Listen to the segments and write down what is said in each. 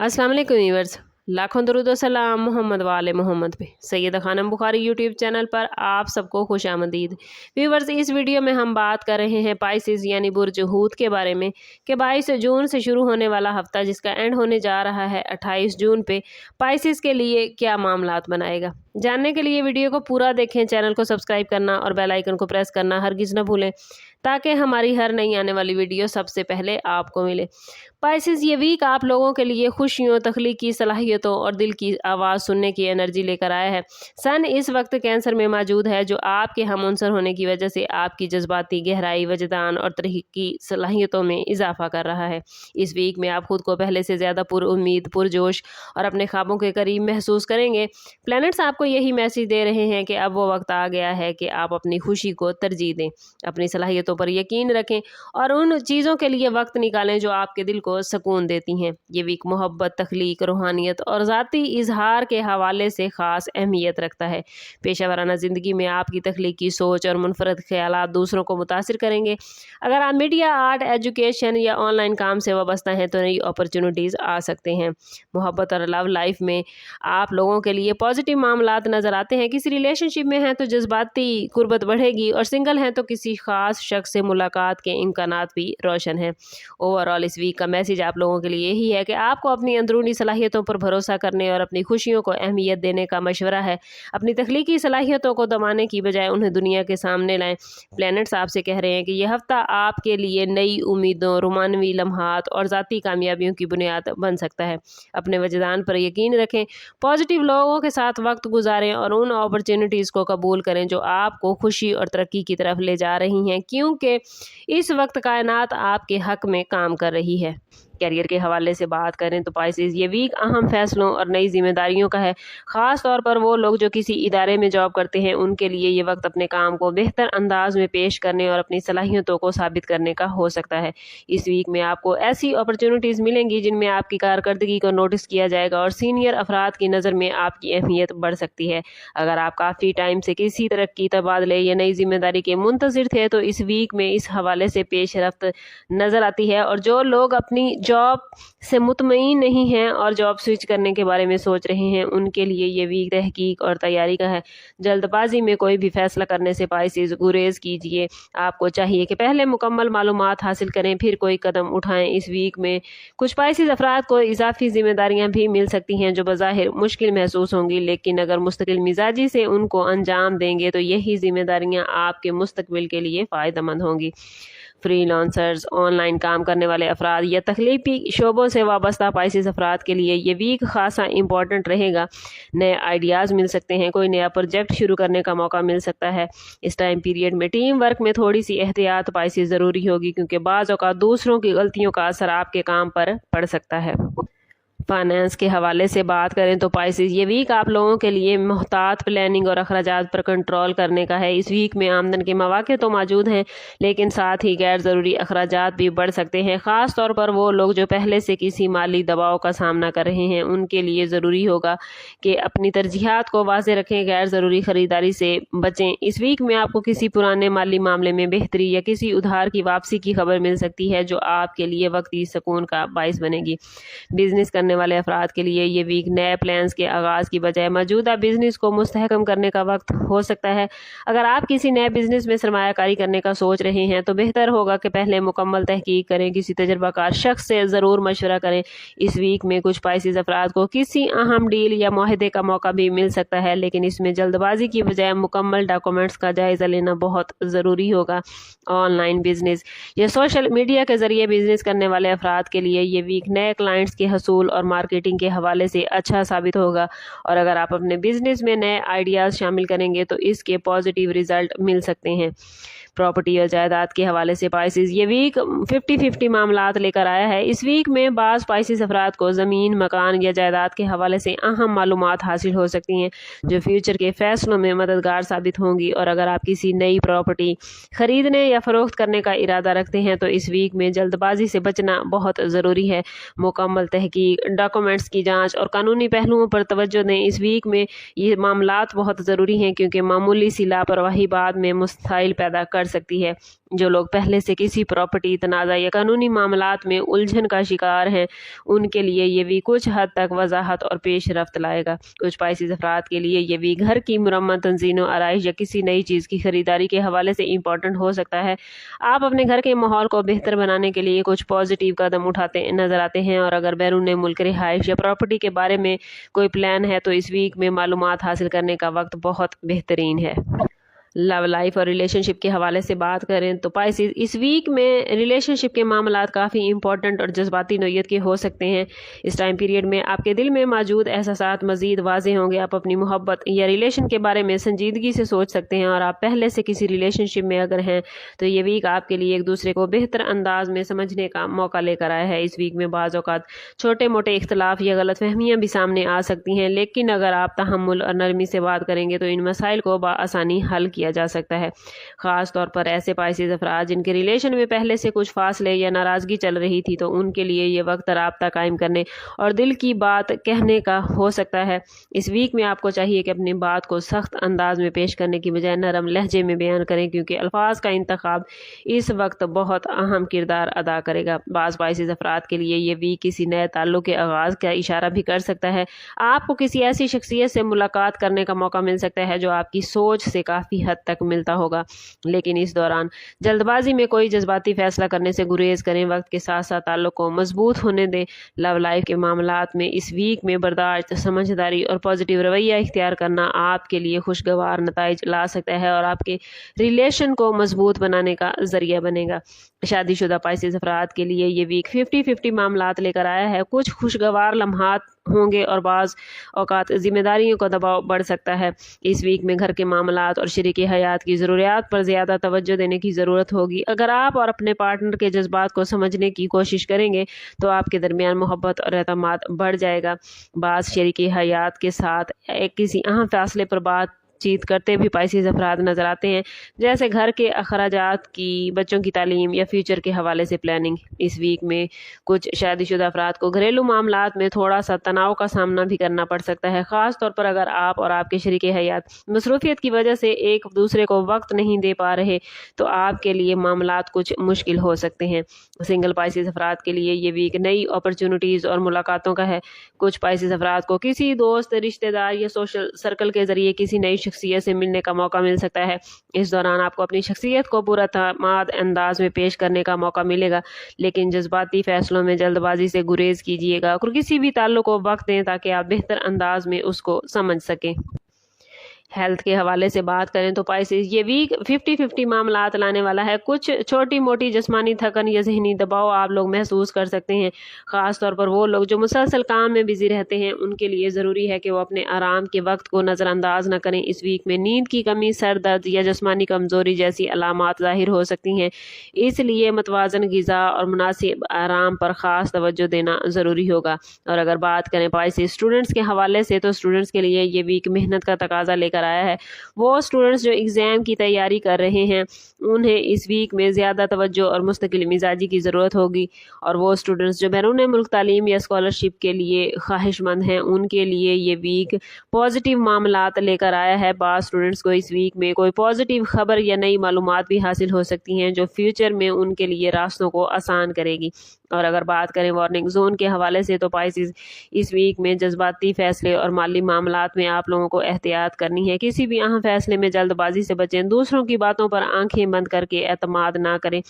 अस्सलाम वालेकुम व्यूअर्स, लाखों दरूद व सलाम मोहम्मद वाले मोहम्मद पे। सैयदा खानम बुखारी यूट्यूब चैनल पर आप सबको खुश आमदीद। व्यूअर्स, इस वीडियो में हम बात कर रहे हैं पाइसिस यानी बुर्ज हूत के बारे में कि 22 जून से शुरू होने वाला हफ्ता जिसका एंड होने जा रहा है 28 जून पे पाइसिस के लिए क्या मामलात बनाएगा। जानने के लिए वीडियो को पूरा देखें, चैनल को सब्सक्राइब करना और बेल आइकन को प्रेस करना हरगिज़ न भूलें ताकि हमारी हर नई आने वाली वीडियो सबसे पहले आपको मिले। पाइसिस ये वीक आप लोगों के लिए खुशियों, तख्लीकी सलाहियतों और दिल की आवाज़ सुनने की एनर्जी लेकर आया है। सन इस वक्त कैंसर में मौजूद है जो आपके हमअंसर होने की वजह से आपकी जज्बाती गहराई, वजदान और तहकीकी सलाहियतों में इजाफा कर रहा है। इस वीक में आप खुद को पहले से ज़्यादा पुरुम्मीद, पुरजोश और अपने ख्वाबों के करीब महसूस करेंगे। प्लैनेट्स आपको यही मैसेज दे रहे हैं कि अब वो वक्त आ गया है कि आप अपनी खुशी को तरजीह दें, अपनी सलाहियतों पर यकीन रखें और उन चीज़ों के लिए वक्त निकालें जो आपके दिल को सुकून देती हैं। ये वीक मोहब्बत, तख्लीक, रूहानियत और ज़ाती इजहार के हवाले से ख़ास अहमियत रखता है। पेशा वराना ज़िंदगी में आपकी तख्लीकी सोच और मुनफरद ख्यालात दूसरों को मुतासिर करेंगे। अगर आप मीडिया, आर्ट, एजुकेशन या ऑनलाइन काम से वाबस्ता हैं तो नई अपॉर्चुनिटीज़ आ सकते हैं। मोहब्बत और लव लाइफ में आप लोगों के लिए पॉजिटिव मामलात नज़र आते हैं। किसी रिलेशनशिप में हैं तो जज्बाती कुर्बत बढ़ेगी और सिंगल हैं तो किसी ख़ास शख्स से मुलाकात के इम्कानात भी रोशन हैं। ओवरऑल इस वीक का मैसेज आप लोगों के लिए यही है कि आपको अपनी अंदरूनी सलाहियतों पर भरोसा करने और अपनी खुशियों को अहमियत देने का मशवरा है। अपनी तख्लीकी सलाहियतों को दबाने की बजाय उन्हें दुनिया के सामने लाएं। प्लैनेट्स आपसे कह रहे हैं कि यह हफ्ता आपके लिए नई उम्मीदों, रोमानवी लम्हात और ज़ाती कामयाबियों की बुनियाद बन सकता है। अपने वजदान पर यकीन रखें, पॉजिटिव लोगों के साथ वक्त गुजारें और उन अपॉर्चुनिटीज़ को कबूल करें जो आपको खुशी और तरक्की की तरफ ले जा रही हैं, क्योंकि इस वक्त कायनात आपके हक में काम कर रही है। कैरियर के हवाले से बात करें तो पाइसिस ये वीक अहम फैसलों और नई जिम्मेदारियों का है। ख़ास तौर पर वो लोग जो किसी इदारे में जॉब करते हैं उनके लिए ये वक्त अपने काम को बेहतर अंदाज में पेश करने और अपनी सलाहियतों को साबित करने का हो सकता है। इस वीक में आपको ऐसी अपॉर्चुनिटीज़ मिलेंगी जिनमें आपकी कारकर्दगी को नोटिस किया जाएगा और सीनियर अफराद की नज़र में आपकी अहमियत बढ़ सकती है। अगर आप काफ़ी टाइम से किसी तरह की तबादले या नई जिम्मेदारी के मुंतज़िर थे तो इस वीक में इस हवाले से पेशरफ्त नज़र आती है। और जो लोग अपनी जॉब से मुतमईन नहीं हैं और जॉब स्विच करने के बारे में सोच रहे हैं उनके लिए ये वीक तहकीक और तैयारी का है। जल्दबाजी में कोई भी फैसला करने से पाइसिस गुरेज कीजिए। आपको चाहिए कि पहले मुकम्मल मालूमात हासिल करें फिर कोई कदम उठाएं। इस वीक में कुछ पाइसिस अफराद को इजाफी जिम्मेदारियां भी मिल सकती हैं जो बज़ाहिर मुश्किल महसूस होंगी, लेकिन अगर मुस्तकिल मिजाजी से उनको अंजाम देंगे तो यही जिम्मेदारियां आपके मुस्तकबिल के लिए फ़ायदेमंद होंगी। फ्रीलांसर्स, ऑनलाइन काम करने वाले अफराद या तख्लीकी शोबों से वाबस्ता पाइसिस अफराद के लिए ये वीक खासा इंपॉर्टेंट रहेगा। नए आइडियाज़ मिल सकते हैं, कोई नया प्रोजेक्ट शुरू करने का मौका मिल सकता है। इस टाइम पीरियड में टीम वर्क में थोड़ी सी एहतियात पाइसिस ज़रूरी होगी क्योंकि बाज़ औक़ात दूसरों की गलतियों का असर आपके काम पर पड़ सकता है। फाइनेंस के हवाले से बात करें तो पाइसिस ये वीक आप लोगों के लिए मुहतात प्लानिंग और अखराजात पर कंट्रोल करने का है। इस वीक में आमदन के मौके तो मौजूद हैं लेकिन साथ ही गैर ज़रूरी अखराजात भी बढ़ सकते हैं। ख़ास तौर पर वो लोग जो पहले से किसी माली दबाव का सामना कर रहे हैं उनके लिए ज़रूरी होगा कि अपनी तरजीहात को वाज़ेह रखें, गैर ज़रूरी ख़रीदारी से बचें। इस वीक में आपको किसी पुराने माली मामले में बेहतरी या किसी उधार की वापसी की खबर मिल सकती है जो आपके लिए वक्ती सुकून का बाइस बनेगी। बिजनेस करने वाले अफराद के लिए ये वीक नए प्लान्स के आगाज़ की बजाय मौजूदा बिजनेस को मुस्तहकम करने का वक्त हो सकता है। अगर आप किसी नए बिजनेस में सरमायाकारी करने का सोच रहे हैं तो बेहतर होगा कि पहले मुकम्मल तहकीक करें, किसी तजर्बाकार शख्स से ज़रूर मशवरा करें। इस वीक में कुछ पाइसिस अफराद को किसी अहम डील या मुआहदे का मौका भी मिल सकता है, लेकिन इसमें जल्दबाजी की बजाय मुकम्मल डॉक्यूमेंट्स का जायज़ा लेना बहुत ज़रूरी होगा। ऑनलाइन बिजनेस या सोशल मीडिया के ज़रिए बिजनेस करने वाले अफराद के लिए ये वीक नए क्लाइंट्स के हसूल और मार्केटिंग के हवाले से अच्छा साबित होगा और अगर आप अपने बिजनेस में नए आइडियाज़ शामिल करेंगे तो इसके पॉजिटिव रिजल्ट मिल सकते हैं। प्रॉपर्टी और जायदाद के हवाले से पाइसिस ये वीक 50-50 मामलात लेकर आया है। इस वीक में बाज़ पाइसिस अफराद को ज़मीन, मकान या जायदाद के हवाले से अहम मालूमात हासिल हो सकती हैं जो फ्यूचर के फ़ैसलों में मददगार साबित होंगी। और अगर आप किसी नई प्रॉपर्टी ख़रीदने या फ़रोख्त करने का इरादा रखते हैं तो इस वीक में जल्दबाजी से बचना बहुत ज़रूरी है। मुकम्मल तहकीक, डॉक्यूमेंट्स की जाँच और कानूनी पहलुओं पर तवज्जो दें। इस वीक में ये मामलात बहुत ज़रूरी हैं क्योंकि मामूली सी लापरवाही बाद में मसाइल पैदा कर कर सकती है। जो लोग पहले से किसी प्रॉपर्टी तनाज़ा या कानूनी मामलात में उलझन का शिकार हैं, उनके लिए ये वीक कुछ हद तक वजाहत और पेशरफ्त लाएगा। कुछ स्पाइसीज अफराद के लिए ये वीक घर की मुरम्मत, तंजीम, आराइश या किसी नई चीज़ की खरीदारी के हवाले से इम्पॉर्टेंट हो सकता है। आप अपने घर के माहौल को बेहतर बनाने के लिए कुछ पॉजिटिव कदम उठाते नजर आते हैं, और अगर बैरून मुल्क रिहाइश या प्रॉपर्टी के बारे में कोई प्लान है तो इस वीक में मालूमात हासिल करने का वक्त बहुत बेहतरीन है। लव लाइफ और रिलेशनशिप के हवाले से बात करें तो पाइसेस, इस वीक में रिलेशनशिप के मामलात काफ़ी इंपॉर्टेंट और जज्बाती नोयत के हो सकते हैं। इस टाइम पीरियड में आपके दिल में मौजूद एहसासात मज़ीद वाज़ेह होंगे। आप अपनी मोहब्बत या रिलेशन के बारे में संजीदगी से सोच सकते हैं, और आप पहले से किसी रिलेशनशिप में अगर हैं तो ये वीक आपके लिए एक दूसरे को बेहतर अंदाज में समझने का मौका लेकर आया है। इस वीक में बाज़ औक़ात छोटे मोटे इख्तलाफ या गलतफहमियाँ भी सामने आ सकती हैं, लेकिन अगर आप तहम्मुल और नरमी से बात करेंगे तो इन मसाइल को बआसानी हल किया जा सकता है। ख़ास तौर पर ऐसे पाइसेस अफराद जिनके रिलेशन में पहले से कुछ फासले या नाराज़गी चल रही थी, तो उनके लिए ये वक्त राब्ता कायम करने और दिल की बात कहने का हो सकता है। इस वीक में आपको चाहिए कि अपनी बात को सख्त अंदाज में पेश करने की बजाय नरम लहजे में बयान करें, क्योंकि अल्फाज का इंतखाब इस वक्त बहुत अहम किरदार अदा करेगा। बाज़ पाइसेस अफराद के लिए ये वीक किसी नए ताल्लुक़ के आगाज़ का इशारा भी कर सकता है। आपको किसी ऐसी शख्सियत से मुलाकात करने का मौका मिल सकता है जो आपकी सोच से काफ़ी हद तक मिलता होगा, लेकिन इस दौरान जल्दबाजी में कोई जज्बाती फैसला करने से गुरेज करें। वक्त के साथ साथ ताल्लुक़ को मजबूत होने दें। लव लाइफ के मामलात में इस वीक में बर्दाश्त, समझदारी और पॉजिटिव रवैया इख्तियार करना आपके लिए खुशगवार नताइज ला सकता है और आपके रिलेशन को मजबूत बनाने का जरिया बनेगा। शादीशुदा पाइसेस अफराद के लिए ये वीक 50-50 मामलात लेकर आया है। कुछ खुशगवार लम्हात होंगे और बाज़ औक़ात जिम्मेदारियों का दबाव बढ़ सकता है। इस वीक में घर के मामलात और शरीकी हयात की ज़रूरियात पर ज़्यादा तवज्जो देने की ज़रूरत होगी। अगर आप और अपने पार्टनर के जज्बात को समझने की कोशिश करेंगे तो आपके दरमियान मोहब्बत और एतमाद बढ़ जाएगा। बाज़ शरीकी हयात के साथ किसी अहम फैसले पर बातचीत करते भी पाइसेस अफराद नज़र आते हैं, जैसे घर के अखराजात की, बच्चों की तालीम या फ्यूचर के हवाले से प्लानिंग। इस वीक में कुछ शादीशुदा अफराद को घरेलू मामलात में थोड़ा सा तनाव का सामना भी करना पड़ सकता है, ख़ास तौर पर अगर आप और आपके शरीके हयात मसरूफियत की वजह से एक दूसरे को वक्त नहीं दे पा रहे तो आपके लिए मामलात कुछ मुश्किल हो सकते हैं। सिंगल पाइसेस अफराद के लिए ये वीक नई अपॉर्चुनिटीज़ और मुलाकातों का है। कुछ पाइसेस अफराद को किसी दोस्त, रिश्तेदार या सोशल सर्कल के ज़रिए किसी नई शख्सियत से मिलने का मौका मिल सकता है। इस दौरान आपको अपनी शख्सियत को पूरा तमाद अंदाज में पेश करने का मौका मिलेगा, लेकिन जज्बाती फैसलों में जल्दबाजी से गुरेज कीजिएगा और किसी भी ताल्लुक़ को वक्त दें ताकि आप बेहतर अंदाज में उसको समझ सकें। हेल्थ के हवाले से बात करें तो पाइसेस, ये वीक 50-50 मामलात लाने वाला है। कुछ छोटी मोटी जिस्मानी थकन या जहनी दबाव आप लोग महसूस कर सकते हैं। ख़ास तौर पर वो लोग जो मुसलसल काम में बिजी रहते हैं, उनके लिए ज़रूरी है कि वो अपने आराम के वक्त को नज़रअंदाज न करें। इस वीक में नींद की कमी, सर दर्द या जिस्मानी कमज़ोरी जैसी अलामात ज़ाहिर हो सकती हैं, इसलिए मतवाज़न ग़िज़ा और मुनासिब आराम पर ख़ास तवज्जो देना ज़रूरी होगा। और अगर बात करें पाइसेस स्टूडेंट्स के हवाले से, तो स्टूडेंट्स के लिए ये वीक मेहनत का तकाजा लेकर आया है। वो स्टूडेंट्स जो एग्ज़ाम की तैयारी कर रहे हैं, उन्हें इस वीक में ज़्यादा तवज्जो और मुस्तकिल मिजाजी की ज़रूरत होगी, और वो स्टूडेंट्स जो बैरून मुल्क तालीम या स्कॉलरशिप के लिए ख्वाहिशमंद हैं, उनके लिए ये वीक पॉजिटिव मामलात लेकर आया है। बाज़ स्टूडेंट्स को इस वीक में कोई पॉजिटिव खबर या नई मालूमात भी हासिल हो सकती हैं जो फ्यूचर में उनके लिए रास्तों को आसान करेगी। और अगर बात करें वार्निंग जोन के हवाले से, तो पाइसेस इस वीक में जज्बाती फैसले और माली मामलात में आप लोगों को एहतियात करनी है। किसी भी अहम फैसले में जल्दबाजी से बचें। दूसरों की बातों पर आंखें बंद करके एतमाद ना करें,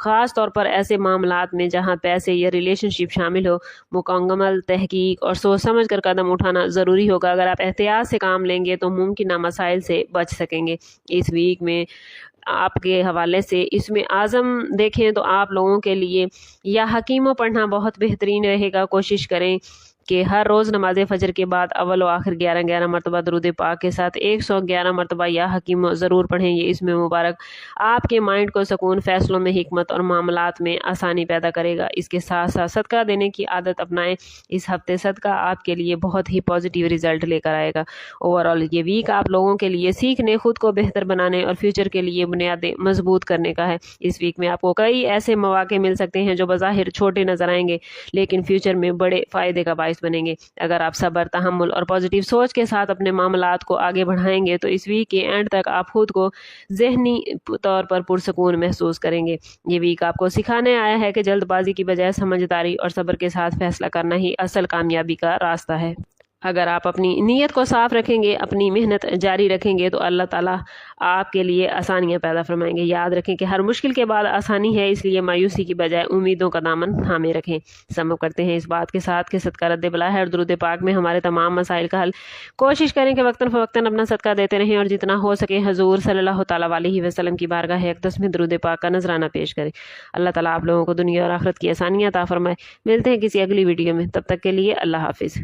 ख़ास तौर पर ऐसे मामलात में जहां पैसे या रिलेशनशिप शामिल हो। मुकम्मल तहकीक और सोच समझ कर कदम उठाना ज़रूरी होगा। अगर आप एहतियात से काम लेंगे तो मुमकिन मसाइल से बच सकेंगे। इस वीक में आपके हवाले से इसमें आज़म देखें तो आप लोगों के लिए या हकीमों पढ़ना बहुत बेहतरीन रहेगा। कोशिश करें कि हर रोज़ नमाज फ़जर के बाद अव्वल व आखिर 11-11 मरतबा दरूद पाक के साथ 111 मरतबा या हकीम ज़रूर पढ़ें। ये इसमें मुबारक आपके माइंड को सुकून, फ़ैसलों में हिकमत और मामलात में आसानी पैदा करेगा। इसके साथ साथ सदका देने की आदत अपनाएं। इस हफ्ते सदका आपके लिए बहुत ही पॉजिटिव रिज़ल्ट लेकर आएगा। ओवरऑल ये वीक आप लोगों के लिए सीखने, खुद को बेहतर बनाने और फ्यूचर के लिए बुनियादें मजबूत करने का है। इस वीक में आपको कई ऐसे मौके मिल सकते हैं जो बज़ाहिर छोटे नज़र आएंगे, लेकिन फ्यूचर में बड़े फ़ायदे का बायस باعث بنیں گے۔ اگر آپ صبر، تحمل اور پازیٹیو سوچ کے ساتھ اپنے معاملات کو آگے بڑھائیں گے تو اس ویک کے اینڈ تک آپ خود کو ذہنی طور پر پرسکون محسوس کریں گے۔ یہ ویک آپ کو سکھانے آیا ہے کہ جلد بازی کی بجائے سمجھداری اور صبر کے ساتھ فیصلہ کرنا ہی اصل کامیابی کا راستہ ہے۔ اگر آپ اپنی نیت کو صاف رکھیں گے، اپنی محنت جاری رکھیں گے تو اللہ تعالیٰ آپ کے لیے آسانیاں پیدا فرمائیں گے۔ یاد رکھیں کہ ہر مشکل کے بعد آسانی ہے، اس لیے مایوسی کی بجائے امیدوں کا دامن تھامے رکھیں۔ سم کرتے ہیں اس بات کے ساتھ کہ صدقہ رد بلا ہے اور درود پاک میں ہمارے تمام مسائل کا حل۔ کوشش کریں کہ وقتاً فوقتاً اپنا صدقہ دیتے رہیں اور جتنا ہو سکے حضور صلی اللہ تعالیٰ علیہ وسلم کی بارگاہ اقدس میں درود پاک کا نذرانہ پیش کریں۔ اللہ تعالیٰ آپ لوگوں کو دنیا اور آخرت کی آسانیاں عطا فرمائے۔ ملتے ہیں کسی اگلی ویڈیو میں، تب تک کے لیے اللہ حافظ۔